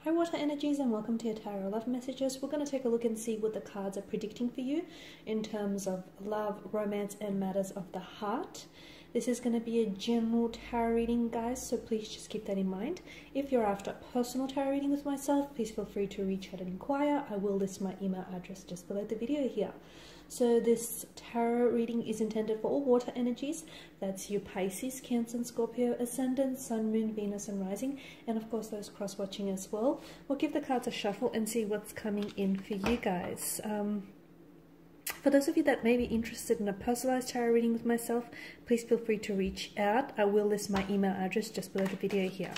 Hi water energies, and welcome to your tarot love messages. We're going to take a look and see what the cards are predicting for you in terms of love, romance and matters of the heart. This is going to be a general tarot reading, guys, so please just keep that in mind. If you're after a personal tarot reading with myself, please feel free to reach out and inquire. I will list my email address just below the video here. So this tarot reading is intended for all water energies. That's you Pisces, Cancer and Scorpio, Ascendant, Sun, Moon, Venus and Rising, and of course those cross-watching as well. We'll give the cards a shuffle and see what's coming in for you guys. For those of you that may be interested in a personalized tarot reading with myself, please feel free to reach out. I will list my email address just below the video here.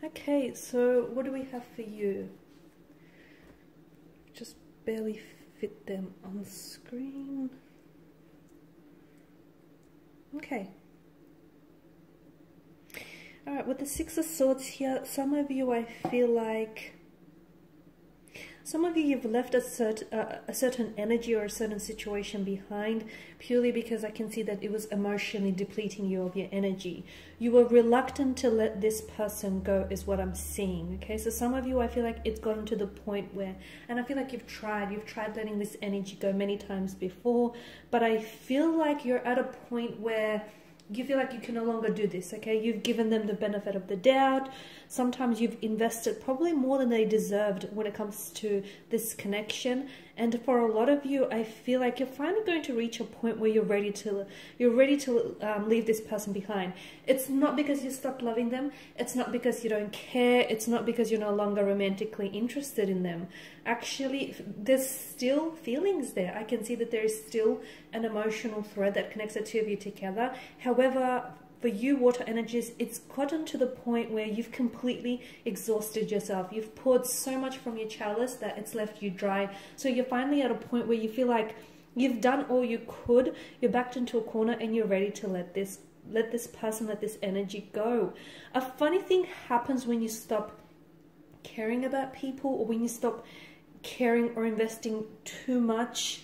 Okay, so what do we have for you? Just barely fit them on the screen. Okay. Alright, with the Six of Swords here, some of you, I feel like, some of you, you've left a certain energy or a certain situation behind purely because I can see that it was emotionally depleting you of your energy. You were reluctant to let this person go is what I'm seeing, okay? So some of you, I feel like it's gotten to the point where, and I feel like you've tried letting this energy go many times before, but I feel like you're at a point where you feel like you can no longer do this, okay? You've given them the benefit of the doubt. Sometimes you've invested probably more than they deserved when it comes to this connection. And for a lot of you, I feel like you're finally going to reach a point where you're ready to leave this person behind. It's not because you stopped loving them. It's not because you don't care. It's not because you're no longer romantically interested in them. Actually, there's still feelings there. I can see that there is still an emotional thread that connects the two of you together. However, for you water energies, it's gotten to the point where you've completely exhausted yourself. You've poured so much from your chalice that it's left you dry. So you're finally at a point where you feel like you've done all you could. You're backed into a corner and you're ready to let this energy go. A funny thing happens when you stop caring about people, or when you stop caring or investing too much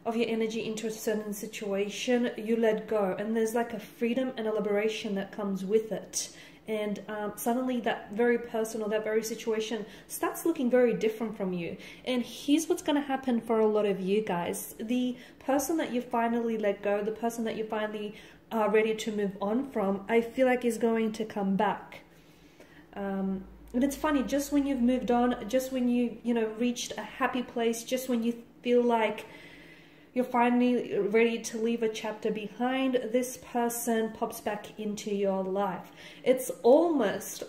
of your energy into a certain situation. You let go, and there's like a freedom and a liberation that comes with it. And suddenly that very person or that very situation starts looking very different from you. And here's what's going to happen for a lot of you guys. The person that you finally let go, the person that you finally are ready to move on from, I feel like is going to come back. And it's funny, just when you've moved on, just when you reached a happy place, just when you feel like you're finally ready to leave a chapter behind, this person pops back into your life. It's almost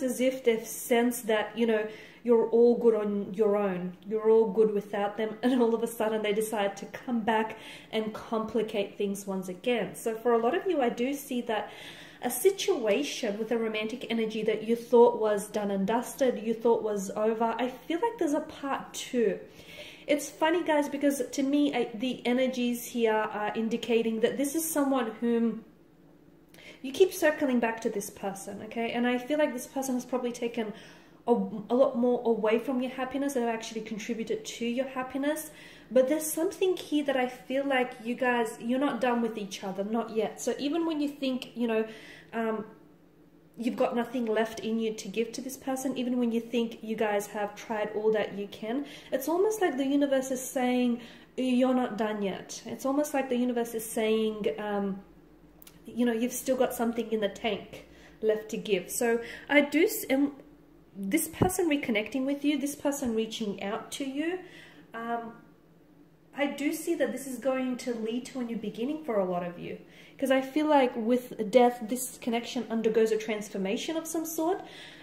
as if they've sensed that, you're all good on your own. You're all good without them. And all of a sudden they decide to come back and complicate things once again. So for a lot of you, I do see that a situation with a romantic energy that you thought was done and dusted, you thought was over, I feel like there's a part two. It's funny, guys, because to me, the energies here are indicating that this is someone whom you keep circling back to this person, okay? And I feel like this person has probably taken a lot more away from your happiness than have actually contributed to your happiness. But there's something here that I feel like you guys, you're not done with each other, not yet. So even when you think, you've got nothing left in you to give to this person, even when you think you guys have tried all that you can, it's almost like the universe is saying, you're not done yet. It's almost like the universe is saying, you've still got something in the tank left to give. So I do, this person reconnecting with you, this person reaching out to you, I do see that this is going to lead to a new beginning for a lot of you. Because I feel like with death, this connection undergoes a transformation of some sort.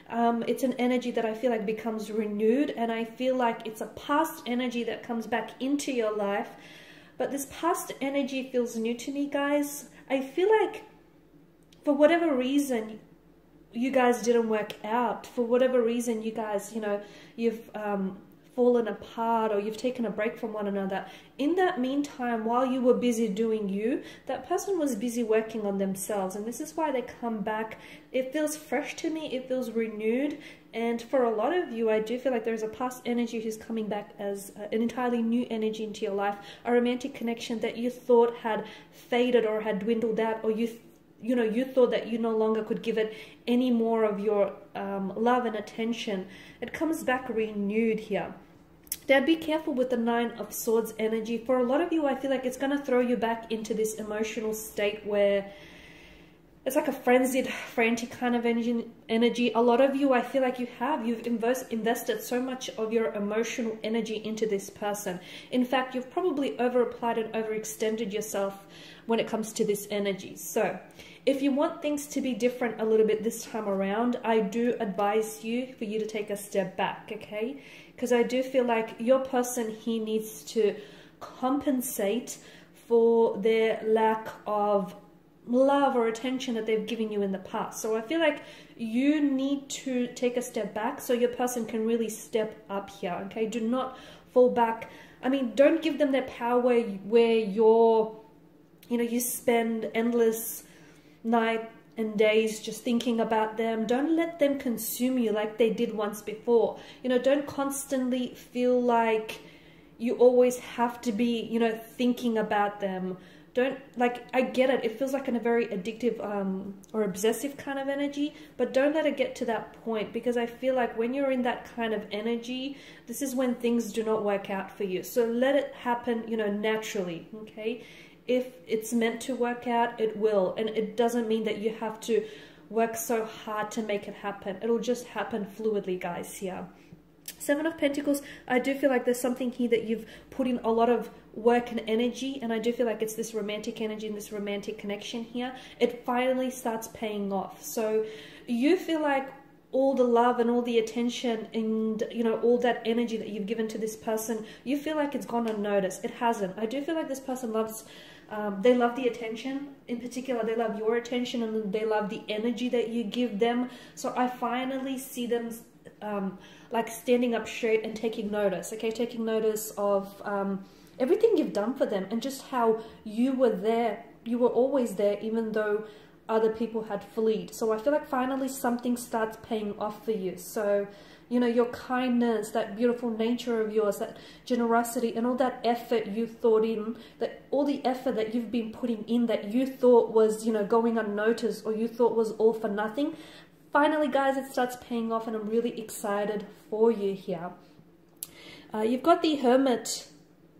It's an energy that I feel like becomes renewed, and I feel like it's a past energy that comes back into your life but this past energy feels new to me, guys. I feel like for whatever reason, you guys didn't work out. For whatever reason, you guys, you know, you've fallen apart or you've taken a break from one another. In that meantime, while you were busy doing you, that person was busy working on themselves. And this is why they come back. It feels fresh to me. It feels renewed. And for a lot of you, I do feel like there's a past energy who's coming back as an entirely new energy into your life. A romantic connection that you thought had faded or had dwindled out, or you thought that you no longer could give it any more of your love and attention. It comes back renewed here. Dad, be careful with the 9 of Swords energy. For a lot of you, I feel like it's going to throw you back into this emotional state where it's like a frenzied, frantic kind of energy. A lot of you, I feel like you've invested so much of your emotional energy into this person. In fact, you've probably over-applied and overextended yourself when it comes to this energy. So if you want things to be different a little bit this time around, I do advise you for you to take a step back, okay? Because I do feel like your person here needs to compensate for their lack of love or attention that they've given you in the past. So I feel like you need to take a step back so your person can really step up here, okay? Do not fall back. I mean, don't give them their power where you spend endless night and days just thinking about them. Don't let them consume you like they did once before. Don't constantly feel like you always have to be, thinking about them. I get it. It feels like a very addictive or obsessive kind of energy, but don't let it get to that point, because I feel like when you're in that kind of energy, this is when things do not work out for you. So let it happen, naturally, okay? If it's meant to work out, it will. And it doesn't mean that you have to work so hard to make it happen. It'll just happen fluidly, guys, here. 7 of Pentacles, I do feel like there's something here that you've put in a lot of work and energy, and I do feel like it's this romantic energy and this romantic connection here. It finally starts paying off. So you feel like all the love and all the attention and, all that energy that you've given to this person, you feel like it's gone unnoticed. It hasn't. I do feel like this person loves, they love the attention. In particular, they love your attention, and they love the energy that you give them. So I finally see them like standing up straight and taking notice, okay? Taking notice of everything you've done for them, and just how you were there. You were always there, even though other people had fled. So I feel like finally something starts paying off for you. So, your kindness, that beautiful nature of yours, that generosity, and all that effort you thought in, that all the effort that you've been putting in that you thought was, going unnoticed, or you thought was all for nothing. Finally, guys, it starts paying off, and I'm really excited for you here. You've got the Hermit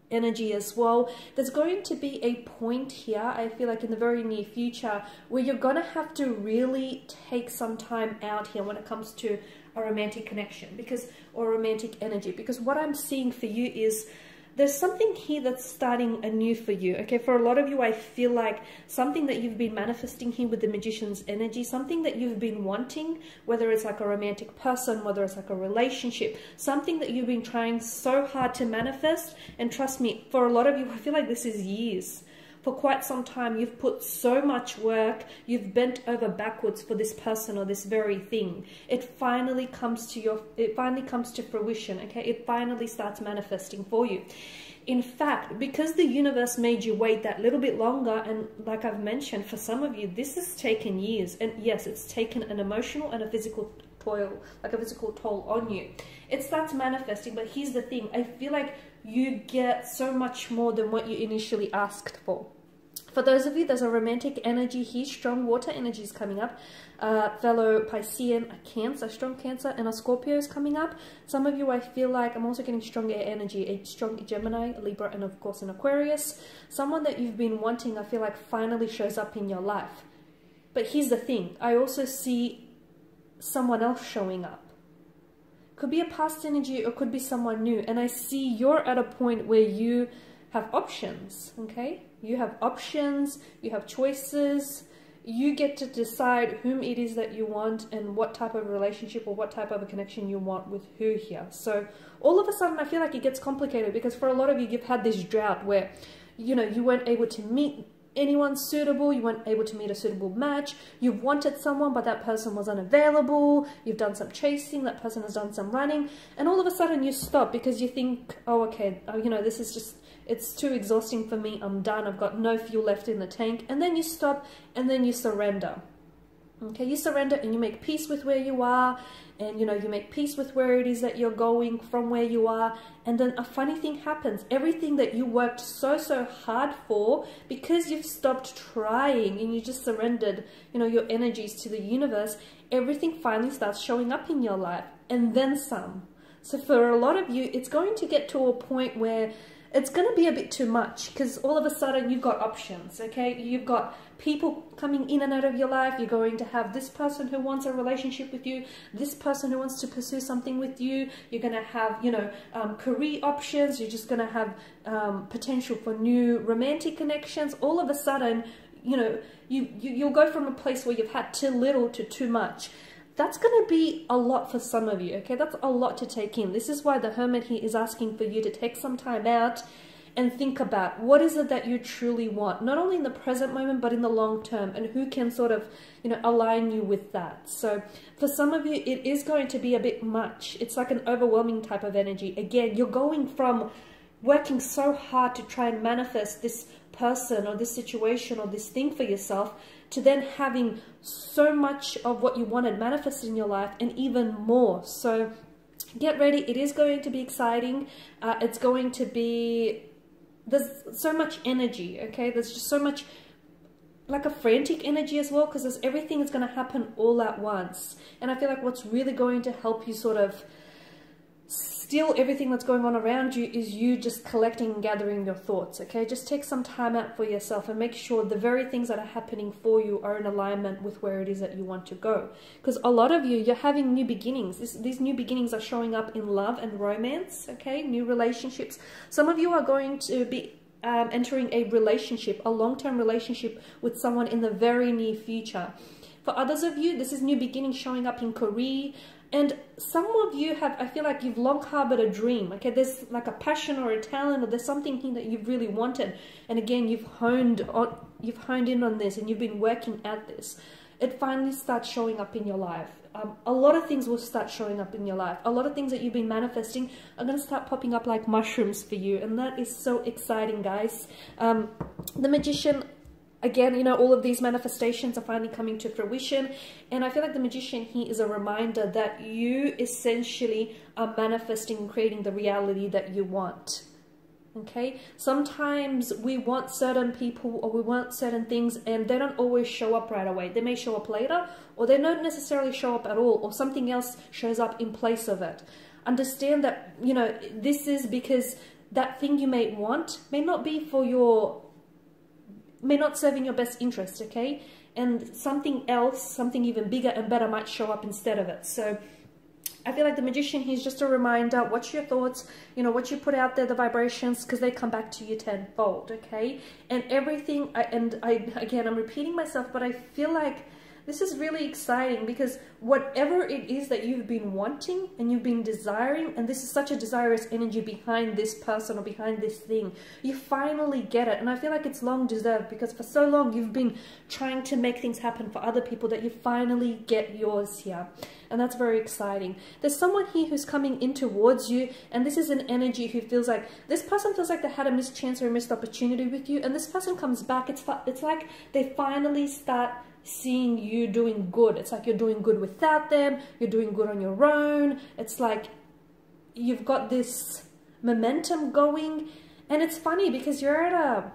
energy as well. There's going to be a point here, I feel like in the very near future, where you're going to have to really take some time out here when it comes to a romantic connection, or romantic energy, because what I'm seeing for you is there's something here that's starting anew for you, okay? For a lot of you, I feel like something that you've been manifesting here with the Magician's energy, something that you've been wanting, whether it's like a romantic person, whether it's like a relationship, something that you've been trying so hard to manifest. And trust me, for a lot of you, I feel like this is years. For quite some time, you've put so much work, you've bent over backwards for this person or this very thing. It finally comes to fruition, okay? It finally starts manifesting for you. In fact, because the universe made you wait that little bit longer, and like I've mentioned, for some of you, this has taken years. And yes, it's taken an emotional and a physical toil, like a physical toll on you. It starts manifesting, but here's the thing. I feel like you get so much more than what you initially asked for. For those of you, there's a romantic energy here, strong water energy is coming up. Fellow Piscean, a Cancer, strong Cancer, and a Scorpio is coming up. Some of you, I feel like, I'm also getting strong air energy, a strong Gemini, a Libra, and of course an Aquarius. Someone that you've been wanting, I feel like, finally shows up in your life. But here's the thing, I also see someone else showing up. Could be a past energy or could be someone new. And I see you're at a point where you have options, okay? You have options, you have choices. You get to decide whom it is that you want and what type of relationship or what type of a connection you want with who here. So all of a sudden, I feel like it gets complicated, because for a lot of you, you've had this drought where you know, you weren't able to meet anyone suitable, you weren't able to meet a suitable match, you've wanted someone but that person was unavailable, you've done some chasing, that person has done some running, and all of a sudden you stop because you think, oh okay, you know, this is just, it's too exhausting for me, I'm done, I've got no fuel left in the tank, and then you stop and then you surrender. Okay, you surrender and you make peace with where you are, and you know, you make peace with where it is that you're going from where you are, and then a funny thing happens. Everything that you worked so hard for, because you've stopped trying and you just surrendered, you know, your energies to the universe, everything finally starts showing up in your life, and then some. So for a lot of you, it's going to get to a point where it's going to be a bit too much, because all of a sudden you've got options, okay? You've got people coming in and out of your life. You're going to have this person who wants a relationship with you, this person who wants to pursue something with you. You're going to have, you know, career options. You're just going to have potential for new romantic connections. All of a sudden, you know, you'll go from a place where you've had too little to too much. That's going to be a lot for some of you, okay? That's a lot to take in. This is why the Hermit here is asking for you to take some time out and think about what is it that you truly want, not only in the present moment, but in the long term, and who can sort of, you know, align you with that. So for some of you, it is going to be a bit much. It's like an overwhelming type of energy. Again, you're going from working so hard to try and manifest this person or this situation or this thing for yourself, to then having so much of what you wanted manifested in your life, and even more. So get ready. It is going to be exciting. It's going to be, there's so much energy, okay? There's just so much, like a frantic energy as well, because everything is going to happen all at once. And I feel like what's really going to help you sort of still everything that's going on around you is you just collecting and gathering your thoughts, okay? Just take some time out for yourself and make sure the very things that are happening for you are in alignment with where it is that you want to go. Because a lot of you, you're having new beginnings. These new beginnings are showing up in love and romance, okay? New relationships. Some of you are going to be entering a relationship, a long-term relationship with someone in the very near future. For others of you, this is new beginnings showing up in career. And some of you have, I feel like you've long harbored a dream, okay? There's like a passion or a talent, or there's something here that you've really wanted. And again, you've honed in on this and you've been working at this. It finally starts showing up in your life. A lot of things will start showing up in your life. A lot of things that you've been manifesting are going to start popping up like mushrooms for you. And that is so exciting, guys. The Magician, again, you know, all of these manifestations are finally coming to fruition. And I feel like the Magician here is a reminder that you essentially are manifesting and creating the reality that you want. Okay? Sometimes we want certain people or we want certain things and they don't always show up right away. They may show up later, or they don't necessarily show up at all, or something else shows up in place of it. Understand that, you know, this is because that thing you may want may not be for your, may not serve in your best interest, okay? And something else, something even bigger and better might show up instead of it. So I feel like the Magician here is just a reminder, watch your thoughts, you know, what you put out there, the vibrations, because they come back to you tenfold, okay? And everything, again, I'm repeating myself, but I feel like this is really exciting, because whatever it is that you've been wanting and you've been desiring, and this is such a desirous energy behind this person or behind this thing, you finally get it. And I feel like it's long deserved, because for so long you've been trying to make things happen for other people that you finally get yours here. And that's very exciting. There's someone here who's coming in towards you, and this is an energy who feels like, this person feels like they had a missed chance or a missed opportunity with you, and this person comes back. It's like they finally start seeing you doing good. It's like you're doing good without them, you're doing good on your own. It's like you've got this momentum going, and it's funny because you're at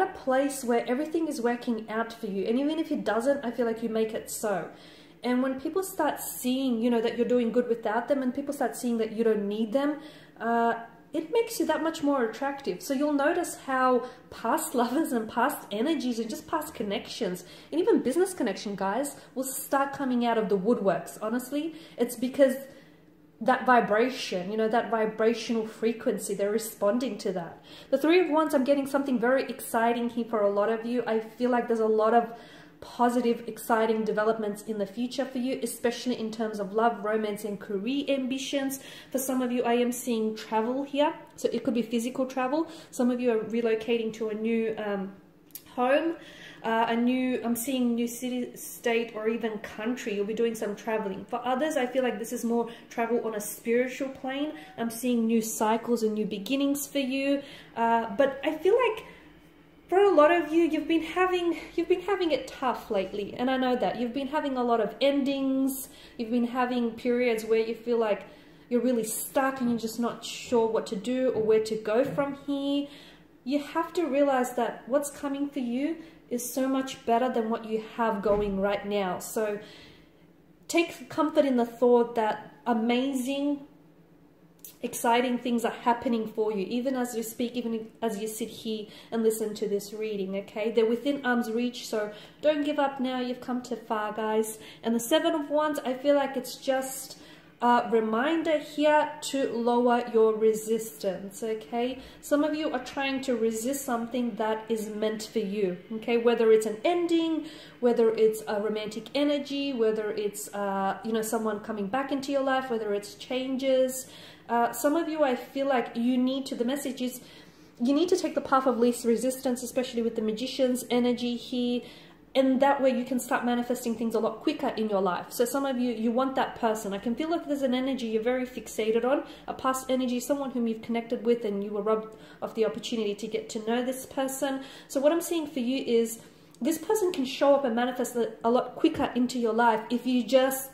a place where everything is working out for you, and even if it doesn't, I feel like you make it so. And when people start seeing, you know, that you're doing good without them, and people start seeing that you don't need them, it makes you that much more attractive. So you'll notice how past lovers and past energies and just past connections, and even business connection, guys, will start coming out of the woodworks. Honestly, it's because that vibration, you know, that vibrational frequency, they're responding to that. The Three of Wands, I'm getting something very exciting here for a lot of you. I feel like there's a lot of positive, exciting developments in the future for you, especially in terms of love, romance, and career ambitions. For some of you, I am seeing travel here. So it could be physical travel. Some of you are relocating to a new home. I'm seeing new city, state, or even country. You'll be doing some traveling. For others, I feel like this is more travel on a spiritual plane. I'm seeing new cycles and new beginnings for you. But I feel like for a lot of you, you've been having it tough lately, and I know that you've been having a lot of endings. You've been having periods where you feel like you're really stuck and you're just not sure what to do or where to go from here. You have to realize that what's coming for you is so much better than what you have going right now. So take comfort in the thought that amazing, exciting things are happening for you, even as you speak, even as you sit here and listen to this reading, okay? They're within arm's reach, so don't give up now. You've come too far, guys. And the Seven of Wands, I feel like it's just a reminder here to lower your resistance, okay? Some of you are trying to resist something that is meant for you, okay? Whether it's an ending, whether it's a romantic energy, whether it's, you know, someone coming back into your life, whether it's changes. Some of you, I feel like you need to, the message is, you need to take the path of least resistance, especially with the Magician's energy here. And that way you can start manifesting things a lot quicker in your life. So some of you, you want that person. I can feel like there's an energy you're very fixated on, a past energy, someone whom you've connected with and you were robbed of the opportunity to get to know this person. So what I'm seeing for you is this person can show up and manifest a lot quicker into your life if you just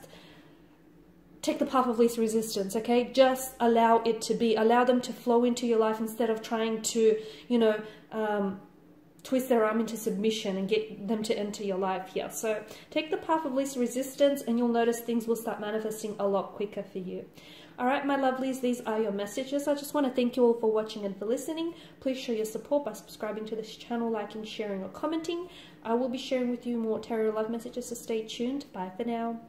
take the path of least resistance, okay? Just allow it to be. Allow them to flow into your life instead of trying to, you know, twist their arm into submission and get them to enter your life here. So take the path of least resistance and you'll notice things will start manifesting a lot quicker for you. All right, my lovelies, these are your messages. I just want to thank you all for watching and for listening. Please show your support by subscribing to this channel, liking, sharing, or commenting. I will be sharing with you more tarot love messages, so stay tuned. Bye for now.